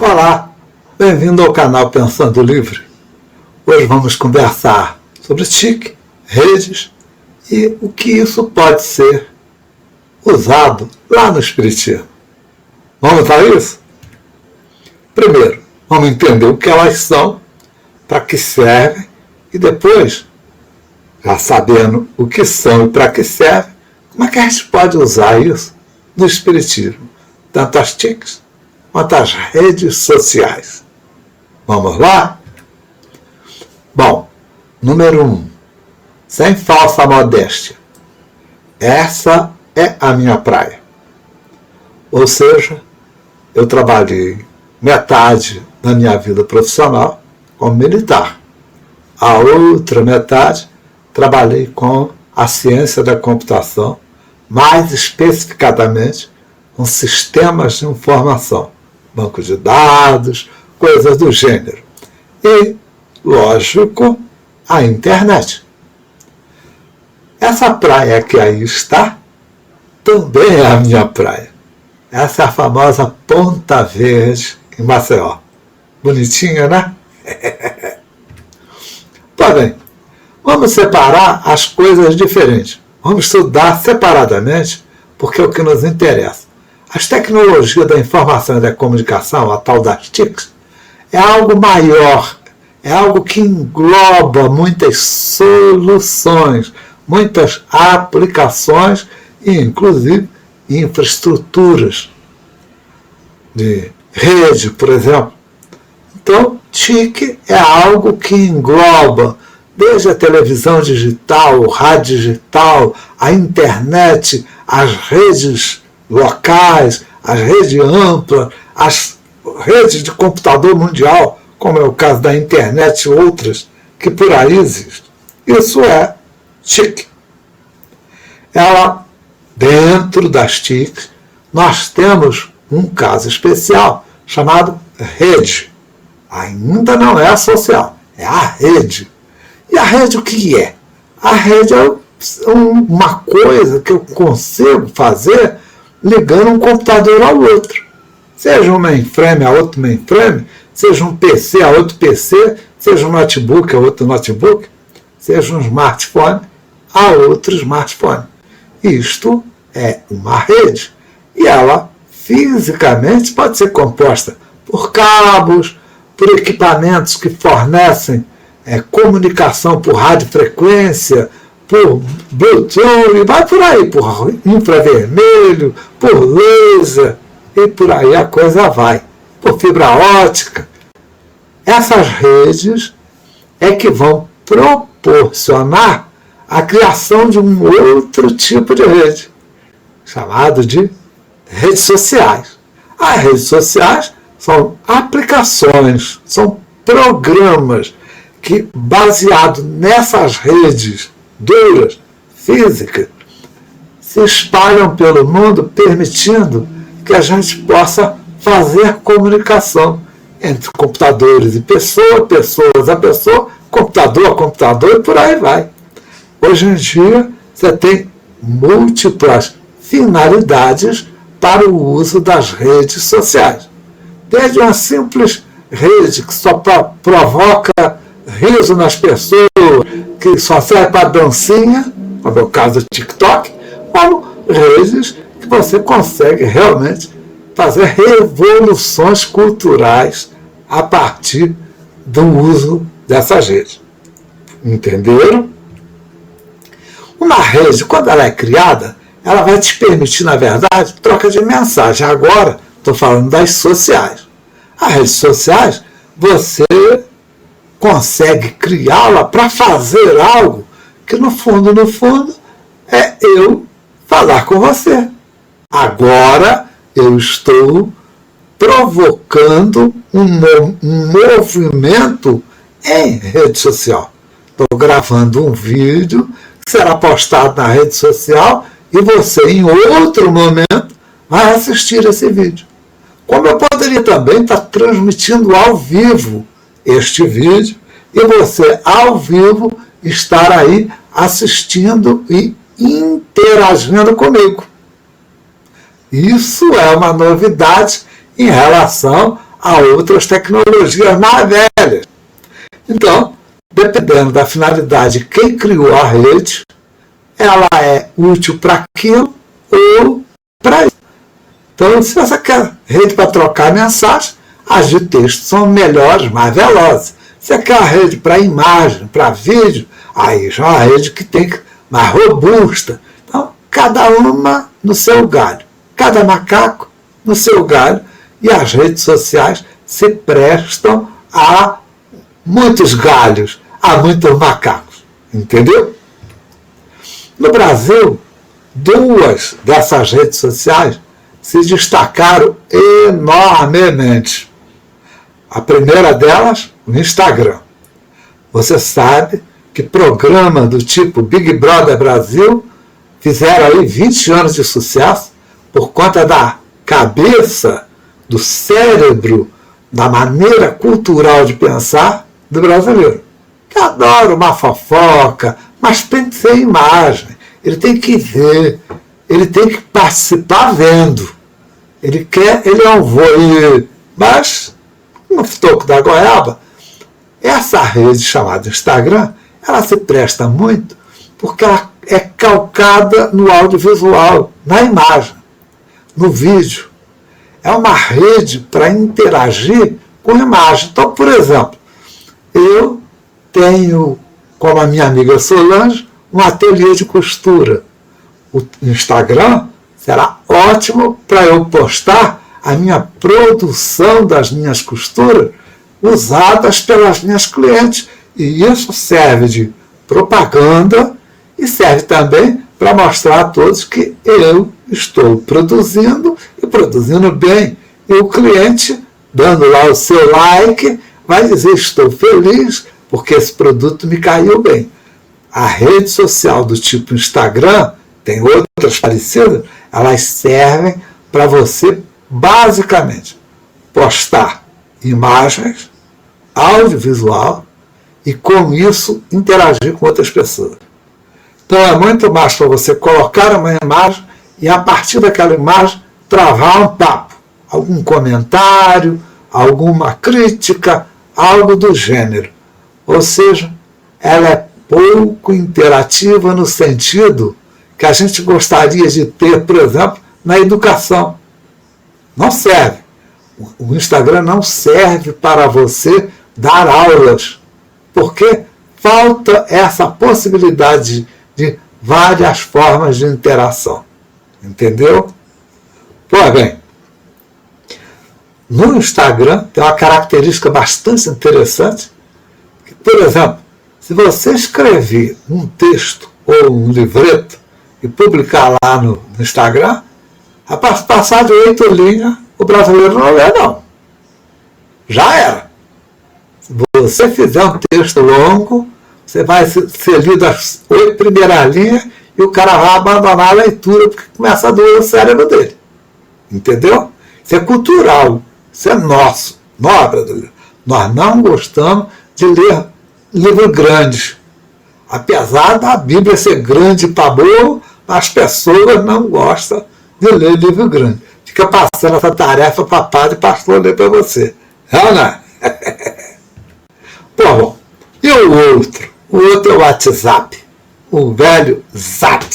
Olá, bem-vindo ao canal Pensando Livre. Hoje vamos conversar sobre TIC, redes e o que isso pode ser usado lá no Espiritismo. Vamos a isso? Primeiro, vamos entender o que elas são, para que servem e depois, já sabendo o que são e para que servem, como é que a gente pode usar isso no Espiritismo, tanto as TICs quanto as redes sociais. Vamos lá? Bom, número 1, sem falsa modéstia. Essa é a minha praia. Ou seja, eu trabalhei metade da minha vida profissional como militar. A outra metade trabalhei com a ciência da computação, mais especificadamente com sistemas de informação, banco de dados, coisas do gênero. E, lógico, a internet. Essa praia que aí está também é a minha praia. Essa é a famosa Ponta Verde em Maceió. Bonitinha, né? Tá bem. Vamos separar as coisas diferentes. Vamos estudar separadamente, porque é o que nos interessa. As tecnologias da informação e da comunicação, a tal das TICs, é algo maior, é algo que engloba muitas soluções, muitas aplicações e, inclusive, infraestruturas de rede, por exemplo. Então, TIC é algo que engloba desde a televisão digital, o rádio digital, a internet, as redes locais, as redes amplas, as redes de computador mundial, como é o caso da internet e outras que por aí existem. Isso é TIC. Ela, dentro das TICs, nós temos um caso especial chamado rede. Ainda não é a social, é a rede. E a rede o que é? A rede é uma coisa que eu consigo fazer ligando um computador ao outro. Seja um mainframe a outro mainframe, seja um PC a outro PC, seja um notebook a outro notebook, seja um smartphone a outro smartphone. Isto é uma rede. E ela, fisicamente, pode ser composta por cabos, por equipamentos que fornecem comunicação por radiofrequência, por Bluetooth, e vai por aí, por infravermelho, por laser, e por aí a coisa vai, por fibra ótica. Essas redes é que vão proporcionar a criação de um outro tipo de rede, chamado de redes sociais. As redes sociais são aplicações, são programas que, baseado nessas redes duras, físicas, se espalham pelo mundo, permitindo que a gente possa fazer comunicação entre computadores e pessoa, pessoas a pessoa, computador a computador e por aí vai. Hoje em dia, você tem múltiplas finalidades para o uso das redes sociais. Desde uma simples rede que só provoca riso nas pessoas, que só serve para dancinha, como é o caso do TikTok, como redes que você consegue realmente fazer revoluções culturais a partir do uso dessas redes. Entenderam? Uma rede, quando ela é criada, ela vai te permitir, na verdade, troca de mensagem. Agora, estou falando das sociais. As redes sociais, você consegue criá-la para fazer algo que, no fundo, é eu falar com você. Agora, eu estou provocando um movimento em rede social. Estou gravando um vídeo que será postado na rede social e você, em outro momento, vai assistir esse vídeo. Como eu poderia também estar transmitindo ao vivo este vídeo e você, ao vivo, estar aí assistindo e interagindo comigo. Isso é uma novidade em relação a outras tecnologias mais velhas. Então, dependendo da finalidade de quem criou a rede, ela é útil para aquilo ou para isso. Então, se você quer rede para trocar mensagem, as de texto são melhores, mais velozes. Se você quer a rede para imagem, para vídeo, aí já é uma rede que tem mais robusta. Então, cada uma no seu galho. Cada macaco no seu galho. E as redes sociais se prestam a muitos galhos, a muitos macacos. Entendeu? No Brasil, duas dessas redes sociais se destacaram enormemente. A primeira delas, o Instagram. Você sabe que programas do tipo Big Brother Brasil fizeram aí 20 anos de sucesso por conta da cabeça, do cérebro, da maneira cultural de pensar do brasileiro. Que adora uma fofoca, mas tem que ser imagem. Ele tem que ver, ele tem que participar vendo. Ele é um voyeur, mas no toco da goiaba, essa rede chamada Instagram, ela se presta muito porque ela é calcada no audiovisual, na imagem, no vídeo. É uma rede para interagir com imagem. Então, por exemplo, eu tenho, como a minha amiga Solange, um ateliê de costura. O Instagram será ótimo para eu postar a minha produção das minhas costuras usadas pelas minhas clientes. E isso serve de propaganda e serve também para mostrar a todos que eu estou produzindo e produzindo bem. E o cliente, dando lá o seu like, vai dizer: estou feliz porque esse produto me caiu bem. A rede social do tipo Instagram, tem outras parecidas, elas servem para você basicamente postar imagens, audiovisual e com isso interagir com outras pessoas. Então é muito mais para você colocar uma imagem e a partir daquela imagem travar um papo, algum comentário, alguma crítica, algo do gênero. Ou seja, ela é pouco interativa no sentido que a gente gostaria de ter, por exemplo, na educação. Não serve. O Instagram não serve para você dar aulas, porque falta essa possibilidade de várias formas de interação. Entendeu? Pois bem, no Instagram tem uma característica bastante interessante, que, por exemplo, se você escrever um texto ou um livreto e publicar lá no Instagram, a passar de 8 linhas, o brasileiro não lê, não. Já era. Se você fizer um texto longo, você vai ser lido as 8 primeiras linhas e o cara vai abandonar a leitura porque começa a doer o cérebro dele. Entendeu? Isso é cultural. Isso é nosso. Nós, brasileiros, nós não gostamos de ler livros grandes. Apesar da Bíblia ser grande para burro, as pessoas não gostam de ler livro grande. Fica passando essa tarefa para padre e pastor ler para você. É, não é? Bom, e o outro? O outro é o WhatsApp. O velho Zap.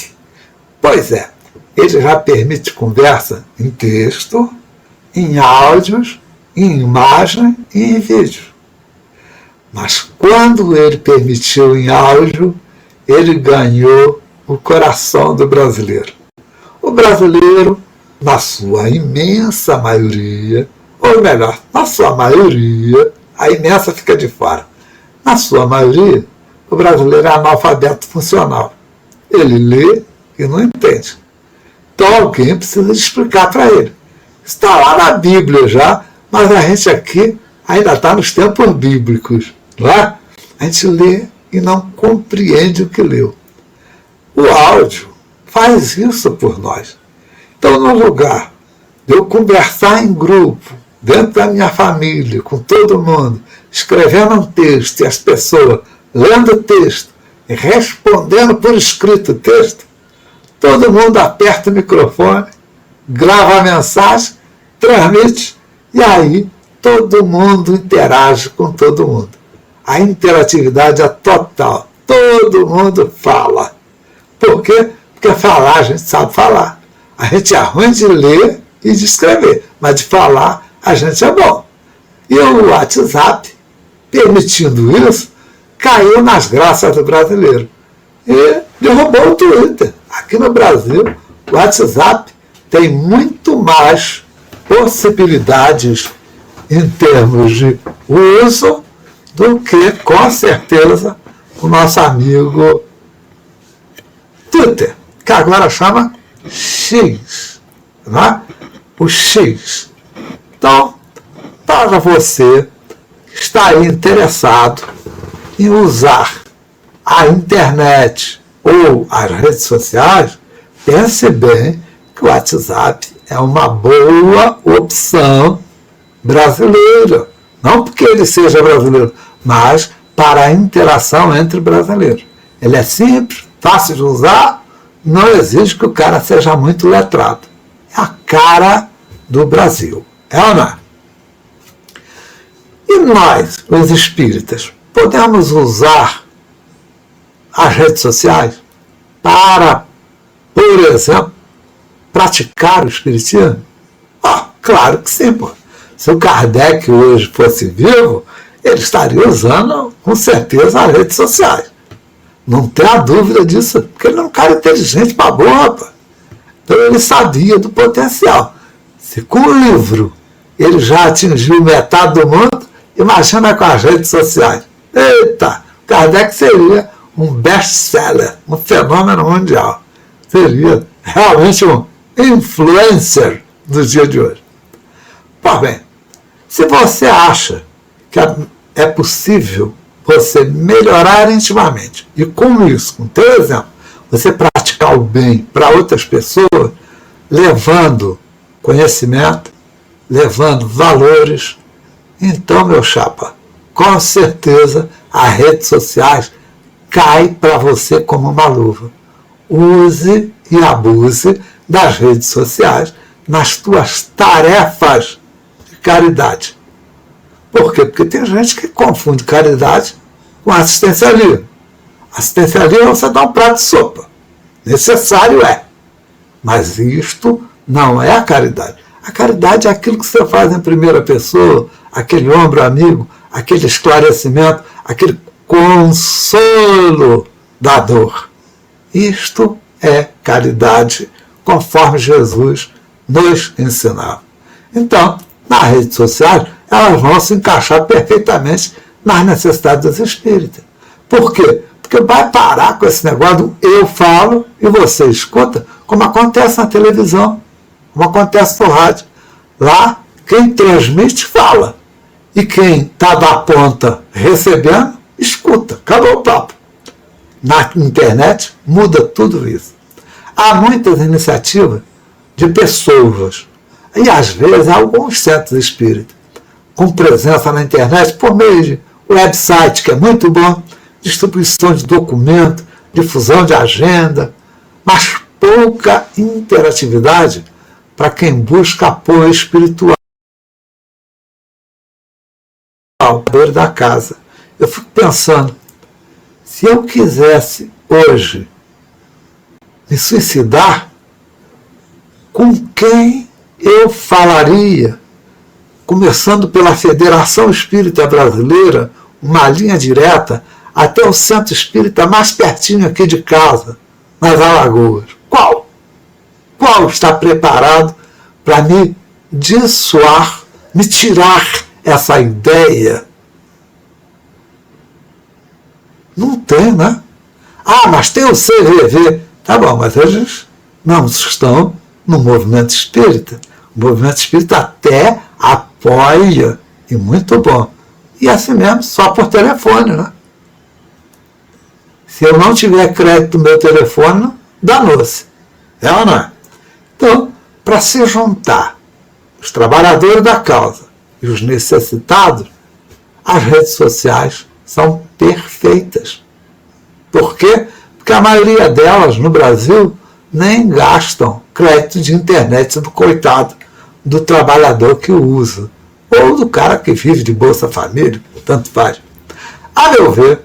Pois é, ele já permite conversa em texto, em áudios, em imagem e em vídeo. Mas quando ele permitiu em áudio, ele ganhou o coração do brasileiro. O brasileiro, na sua imensa maioria, ou melhor, na sua maioria, a imensa fica de fora. Na sua maioria, o brasileiro é analfabeto funcional. Ele lê e não entende. Então alguém precisa explicar para ele. Está lá na Bíblia já, mas a gente aqui ainda está nos tempos bíblicos. Não é? A gente lê e não compreende o que leu. O áudio faz isso por nós. Então, no lugar de eu conversar em grupo, dentro da minha família, com todo mundo, escrevendo um texto e as pessoas lendo o texto e respondendo por escrito o texto, todo mundo aperta o microfone, grava a mensagem, transmite, e aí todo mundo interage com todo mundo. A interatividade é total. Todo mundo fala. Por quê? Porque falar a gente sabe falar. A gente é ruim de ler e de escrever, mas de falar a gente é bom. E o WhatsApp, permitindo isso, caiu nas graças do brasileiro. E derrubou o Twitter. Aqui no Brasil, o WhatsApp tem muito mais possibilidades em termos de uso do que, com certeza, o nosso amigo Twitter, que agora chama X, não é? O X. Então, para você que está aí interessado em usar a internet ou as redes sociais, pense bem que o WhatsApp é uma boa opção brasileira. Não porque ele seja brasileiro, mas para a interação entre brasileiros. Ele é simples, fácil de usar, não exige que o cara seja muito letrado. É a cara do Brasil. É ou não é? E nós, os espíritas, podemos usar as redes sociais para, por exemplo, praticar o espiritismo? Claro que sim, pô. Se o Kardec hoje fosse vivo, ele estaria usando, com certeza, as redes sociais. Não tenha dúvida disso, porque ele é um cara inteligente pra boa, pô. Então ele sabia do potencial. Se com o livro ele já atingiu metade do mundo, imagina com as redes sociais. Eita, Kardec seria um best-seller, um fenômeno mundial. Seria realmente um influencer do dia de hoje. Pois bem, se você acha que é possível você melhorar intimamente, e com isso, com teu exemplo, você praticar o bem para outras pessoas, levando conhecimento, levando valores, então, meu chapa, com certeza as redes sociais caem para você como uma luva. Use e abuse das redes sociais nas tuas tarefas de caridade. Por quê? Porque tem gente que confunde caridade com assistencialismo. Assistencialismo é você dar um prato de sopa. Necessário é. Mas isto não é a caridade. A caridade é aquilo que você faz em primeira pessoa, aquele ombro amigo, aquele esclarecimento, aquele consolo da dor. Isto é caridade, conforme Jesus nos ensinava. Então, nas redes sociais, elas vão se encaixar perfeitamente nas necessidades dos espíritas. Por quê? Porque vai parar com esse negócio do eu falo e você escuta, como acontece na televisão, como acontece no rádio. Lá, quem transmite, fala. E quem está da ponta recebendo, escuta. Acabou o papo. Na internet, muda tudo isso. Há muitas iniciativas de pessoas, e às vezes alguns centros espíritas, com presença na internet por meio de website, que é muito bom, distribuição de documento, difusão de agenda, mas pouca interatividade para quem busca apoio espiritual da casa. Eu fico pensando, se eu quisesse hoje me suicidar, com quem eu falaria? Começando pela Federação Espírita Brasileira, uma linha direta até o Centro Espírita mais pertinho aqui de casa, nas Alagoas. Qual? Qual está preparado para me dissuar, me tirar essa ideia? Não tem, né? Mas tem o CVV. Tá bom, mas eles não estão no movimento espírita. O movimento espírita até apoia, e muito bom. E assim mesmo, só por telefone, né? Se eu não tiver crédito no meu telefone, danou-se. É ou não é? Então, para se juntar os trabalhadores da causa e os necessitados, as redes sociais são perfeitas. Por quê? Porque a maioria delas, no Brasil, nem gastam crédito de internet do coitado do trabalhador que o usa. ou do cara que vive de Bolsa Família, tanto faz. A meu ver,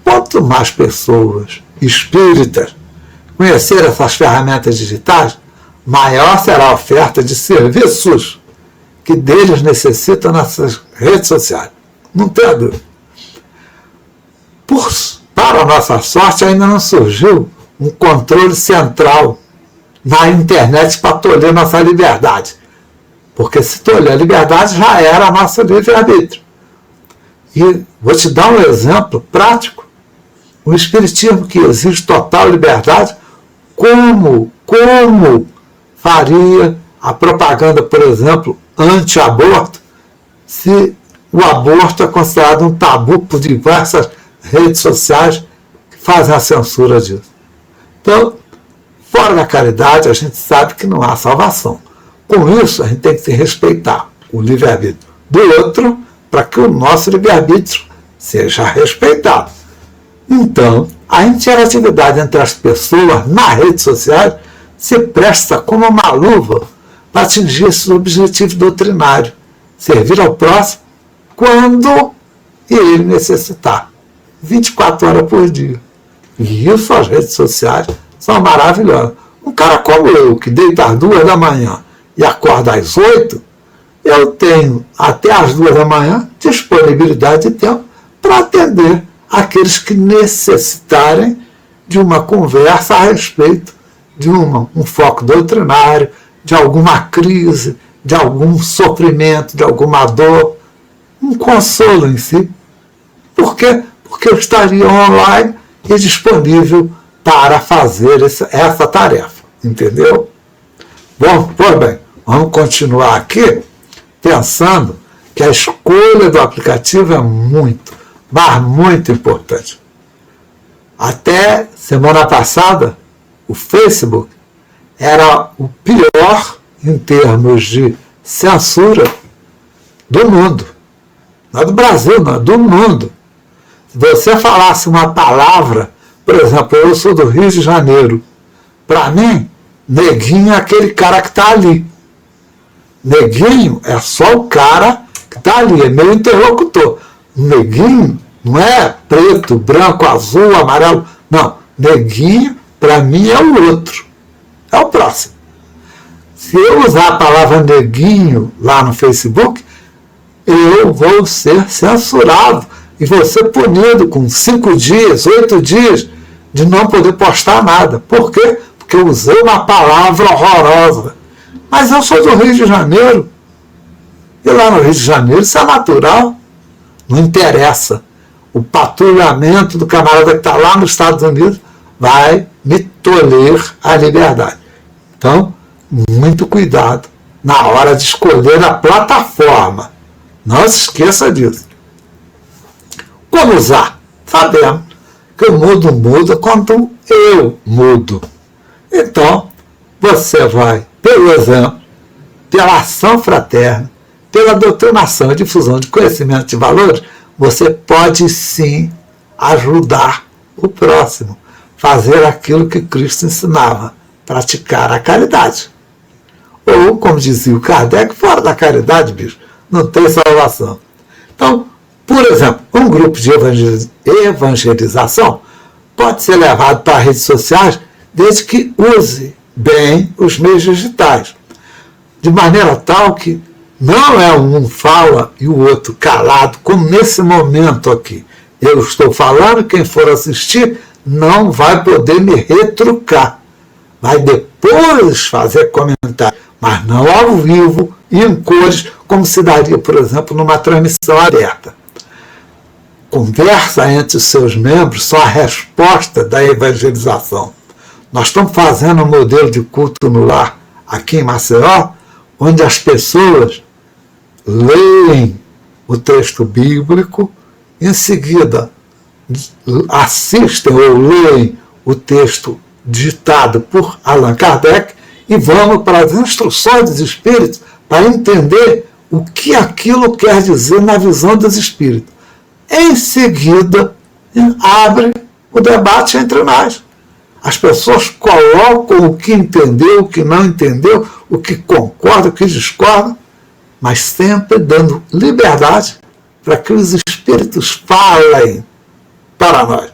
quanto mais pessoas espíritas conhecer essas ferramentas digitais, maior será a oferta de serviços que deles necessitam nessas redes sociais. Não tenha dúvida. Para a nossa sorte, ainda não surgiu um controle central na internet para tolher nossa liberdade. Porque se tolher a liberdade, já era nosso livre-arbítrio. E vou te dar um exemplo prático. O espiritismo que exige total liberdade, como faria a propaganda, por exemplo, anti-aborto, se o aborto é considerado um tabu por diversas redes sociais que fazem a censura disso. Então, fora da caridade, a gente sabe que não há salvação. Com isso, a gente tem que se respeitar o livre-arbítrio do outro para que o nosso livre-arbítrio seja respeitado. Então, a interatividade entre as pessoas nas redes sociais se presta como uma luva para atingir esses objetivos doutrinários, servir ao próximo quando ele necessitar, 24 horas por dia. E isso as redes sociais são maravilhosas. Um cara como eu, que deita às 2 da manhã e acorda às 8, eu tenho até às 2 da manhã disponibilidade de tempo para atender aqueles que necessitarem de uma conversa a respeito de um foco doutrinário, de alguma crise, de algum sofrimento, de alguma dor, um consolo em si. Por quê? Porque eu estaria online e disponível para fazer essa tarefa. Entendeu? Bom, pois bem, vamos continuar aqui pensando que a escolha do aplicativo é muito, mas muito importante. Até semana passada, o Facebook era o pior em termos de censura do mundo. Não é do Brasil, não é do mundo. Se você falasse uma palavra, por exemplo, eu sou do Rio de Janeiro, para mim, neguinho é aquele cara que está ali. Neguinho é só o cara que está ali, é meu interlocutor. Neguinho não é preto, branco, azul, amarelo. Não, neguinho, para mim, é o outro. É o próximo. Se eu usar a palavra neguinho lá no Facebook, eu vou ser censurado e vou ser punido com 5 dias, 8 dias de não poder postar nada. Por quê? Porque eu usei uma palavra horrorosa. Mas eu sou do Rio de Janeiro. E lá no Rio de Janeiro isso é natural. Não interessa. O patrulhamento do camarada que está lá nos Estados Unidos vai me tolher a liberdade. Então, muito cuidado na hora de escolher a plataforma. Não se esqueça disso. Como usar? Sabemos que o mundo muda quando eu mudo. Então, você vai, pelo exemplo, pela ação fraterna, pela doutrinação e difusão de conhecimento e valores, você pode sim ajudar o próximo, fazer aquilo que Cristo ensinava, praticar a caridade. Ou, como dizia o Kardec, fora da caridade, bicho, não tem salvação. Então, por exemplo, um grupo de evangelização pode ser levado para redes sociais desde que use bem os meios digitais, de maneira tal que não é um fala e o outro calado, como nesse momento aqui. Eu estou falando, quem for assistir não vai poder me retrucar. Vai depois fazer comentário, mas não ao vivo e em cores, como se daria, por exemplo, numa transmissão aberta. Conversa entre os seus membros são a resposta da evangelização. Nós estamos fazendo um modelo de culto no lar aqui em Maceió, onde as pessoas leem o texto bíblico, em seguida assistem ou leem o texto ditado por Allan Kardec e vamos para as instruções dos espíritos para entender o que aquilo quer dizer na visão dos espíritos. Em seguida, abre o debate entre nós. As pessoas colocam o que entendeu, o que não entendeu, o que concorda, o que discorda, mas sempre dando liberdade para que os espíritos falem para nós.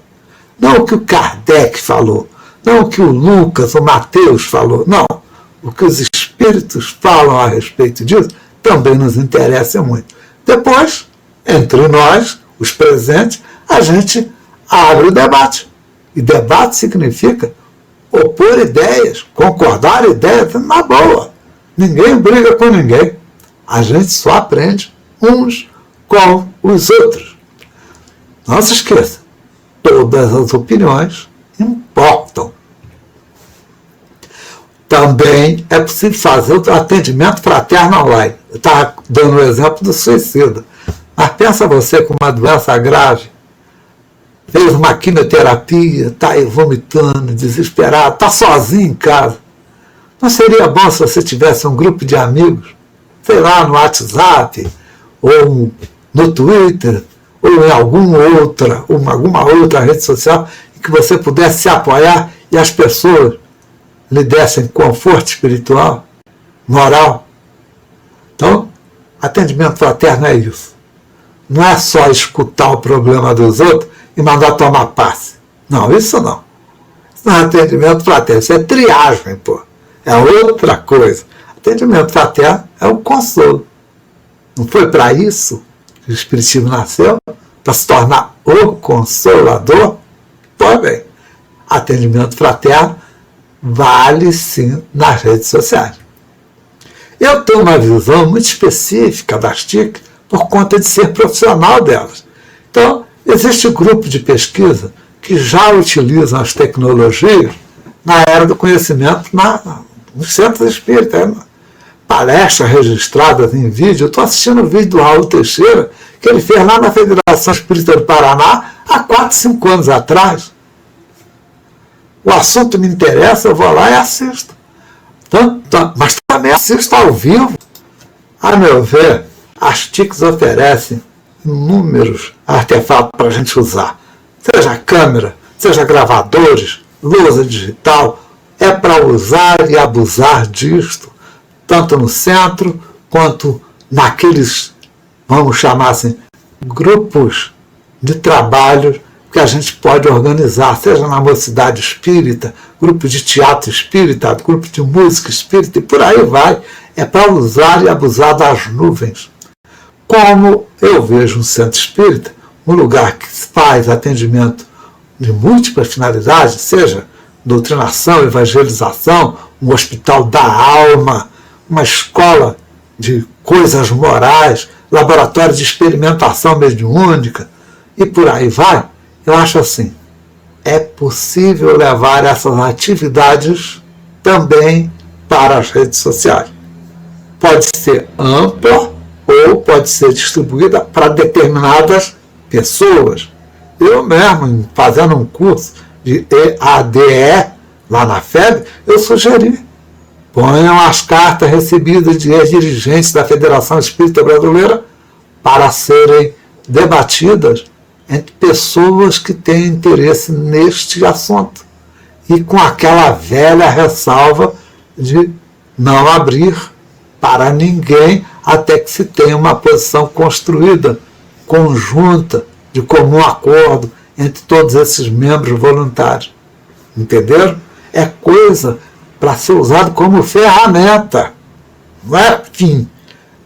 Não o que o Kardec falou, não o que o Lucas, o Mateus falou, não. O que os espíritos falam a respeito disso também nos interessa muito. Depois, entre nós, os presentes, a gente abre o debate. E debate significa opor ideias, concordar ideias na boa. Ninguém briga com ninguém. A gente só aprende uns com os outros. Não se esqueça, todas as opiniões importam. Também é possível fazer o atendimento fraterno online. Eu estava dando o exemplo do suicida. Mas pensa você com uma doença grave, fez uma quimioterapia, está aí vomitando, desesperado, está sozinho em casa. Não seria bom se você tivesse um grupo de amigos, sei lá, no WhatsApp, ou no Twitter, ou em alguma outra rede social, em que você pudesse se apoiar e as pessoas lhe dessem conforto espiritual, moral? Então, atendimento fraterno é isso. Não é só escutar o problema dos outros e mandar tomar passe. Não, isso não. Isso não é atendimento fraterno, isso é triagem, pô. É outra coisa. Atendimento fraterno é o consolo. Não foi para isso que o Espiritismo nasceu? Para se tornar o consolador? Pois bem, atendimento fraterno vale sim nas redes sociais. Eu tenho uma visão muito específica das TIC por conta de ser profissional delas. Então, existe um grupo de pesquisa que já utilizam as tecnologias na era do conhecimento nos centros espíritas. Palestras registradas em vídeo. Eu estou assistindo o vídeo do Raul Teixeira, que ele fez lá na Federação Espírita do Paraná há 4, 5 anos atrás. O assunto me interessa, eu vou lá e assisto. Mas também assisto ao vivo. A meu ver, as TICs oferecem inúmeros artefatos para a gente usar. Seja câmera, seja gravadores, lousa digital. É para usar e abusar disto, tanto no centro quanto naqueles, vamos chamar assim, grupos de trabalho que a gente pode organizar, seja na mocidade espírita, grupo de teatro espírita, grupo de música espírita, e por aí vai. É para usar e abusar das nuvens. Como eu vejo um centro espírita, um lugar que faz atendimento de múltiplas finalidades, seja doutrinação, evangelização, um hospital da alma, uma escola de coisas morais, laboratório de experimentação mediúnica, e por aí vai. Eu acho assim, é possível levar essas atividades também para as redes sociais. Pode ser ampla ou pode ser distribuída para determinadas pessoas. Eu mesmo, fazendo um curso de EADE lá na FEB, eu sugeri: ponham as cartas recebidas de dirigentes da Federação Espírita Brasileira para serem debatidas entre pessoas que têm interesse neste assunto. E com aquela velha ressalva de não abrir para ninguém até que se tenha uma posição construída, conjunta, de comum acordo entre todos esses membros voluntários. Entenderam? É coisa para ser usado como ferramenta. Não é fim.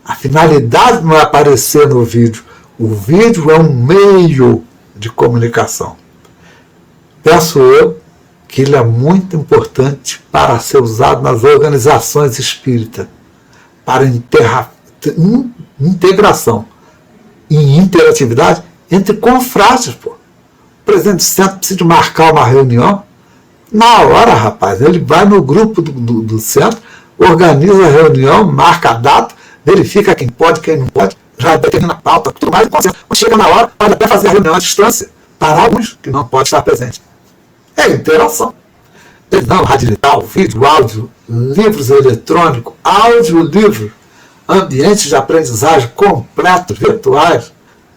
A finalidade não é aparecer no vídeo. O vídeo é um meio de comunicação. Penso eu que ele é muito importante para ser usado nas organizações espíritas, para integração e interatividade entre confrades. Pô. O presidente do centro precisa marcar uma reunião. Na hora, rapaz, ele vai no grupo do centro, organiza a reunião, marca a data, verifica quem pode, quem não pode, já determina a pauta, tudo mais. Quando chega na hora, pode até fazer a reunião à distância, para alguns que não podem estar presentes. É interação. Televisão, rádio digital, vídeo, áudio, livros eletrônicos, audiolivros, ambientes de aprendizagem completos, virtuais,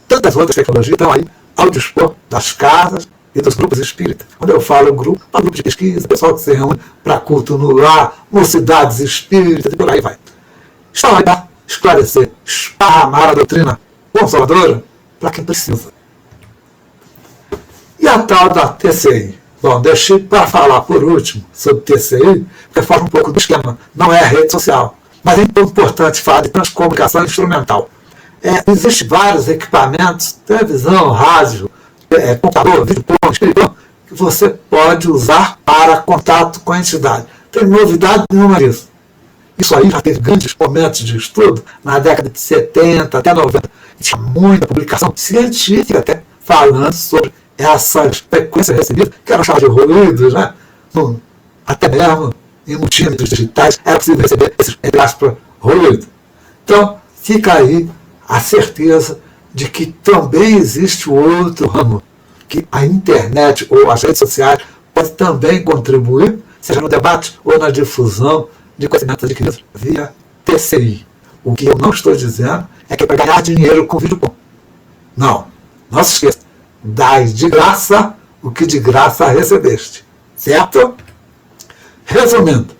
tantas outras tecnologias estão aí ao dispor das casas e dos grupos espíritas. Quando eu falo grupo, é um grupo de pesquisa, pessoal que se reúne para culto no lar, mocidades espíritas e por aí vai. Estão aí esclarecer, esparramar a doutrina conservadora para quem precisa. E a tal da TCI? Bom, deixei para falar por último sobre TCI, porque fala um pouco do esquema. Não é a rede social, mas é importante falar de transcomunicação instrumental. Existem vários equipamentos, televisão, rádio, computador, videopon, escritor, que você pode usar para contato com a entidade. Não tem novidade nenhuma disso. Isso aí já teve grandes momentos de estudo na década de 70 até 90. Tinha muita publicação científica até falando sobre essas frequências recebidas, que eram chamadas de ruídos, né? Até mesmo em multímetros digitais era possível receber esses, entre aspas, ruídos. Então, fica aí a certeza de que também existe outro ramo, que a internet ou as redes sociais podem também contribuir, seja no debate ou na difusão de conhecimentos adquiridos via TCI. O que eu não estou dizendo é que é para ganhar dinheiro com videopon. Não se esqueça. Dai de graça o que de graça recebeste. Certo? Resumindo,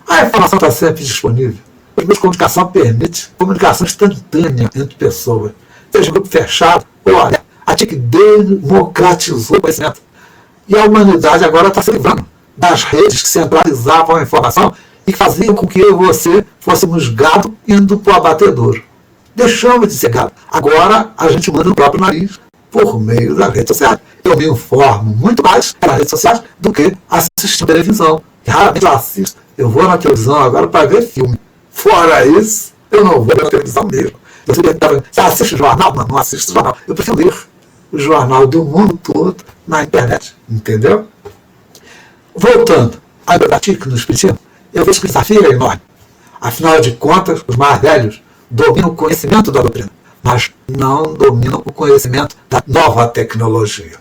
a informação está sempre disponível. Os meios de comunicação permite comunicação instantânea entre pessoas. Seja um grupo fechado ou aberto. A TIC democratizou o conhecimento. E a humanidade agora está se livrando das redes que centralizavam a informação e que faziam com que eu e você fôssemos gado indo para o abatedouro. Deixamos de ser gado. Agora a gente manda no próprio nariz por meio das redes sociais. Eu me informo muito mais nas redes sociais do que assistindo televisão. Raramente eu assisto. Eu vou na televisão agora para ver filme. Fora isso, eu não vou na televisão mesmo. Você assiste o jornal? Não assisto o jornal. Eu prefiro ler o jornal do mundo todo na internet. Entendeu? Voltando à prática no Espiritismo, eu vejo que o desafio é enorme. Afinal de contas, os mais velhos dominam o conhecimento da doutrina, mas não dominam o conhecimento da nova tecnologia.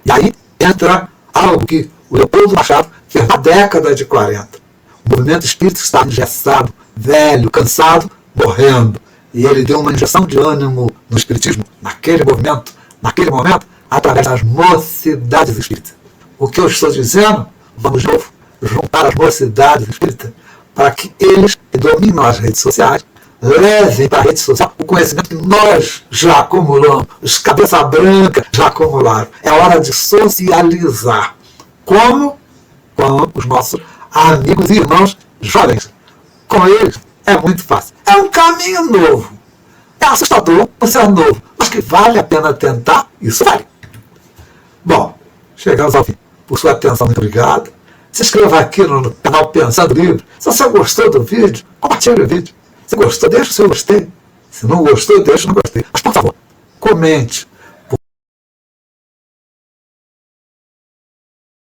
E aí entra algo que o Leopoldo Machado fez na década de 40. O movimento espírita está engessado, velho, cansado, morrendo. E ele deu uma injeção de ânimo no espiritismo, naquele movimento, naquele momento, através das mocidades espíritas. O que eu estou dizendo, vamos de novo, juntar as mocidades espíritas para que eles que dominam as redes sociais levem para a rede social o conhecimento que nós já acumulamos, os cabeça branca já acumularam. É hora de socializar. Como? Com os nossos amigos e irmãos jovens. Com eles é muito fácil. É um caminho novo. É assustador, você é novo, mas que vale a pena tentar, isso vale. Bom, chegamos ao fim. Por sua atenção, muito obrigado. Se inscreva aqui no canal Pensando Livre. Se você gostou do vídeo, compartilhe o vídeo. Se gostou, deixa o seu gostei. Se não gostou, deixa o não gostei. Mas, por favor, comente,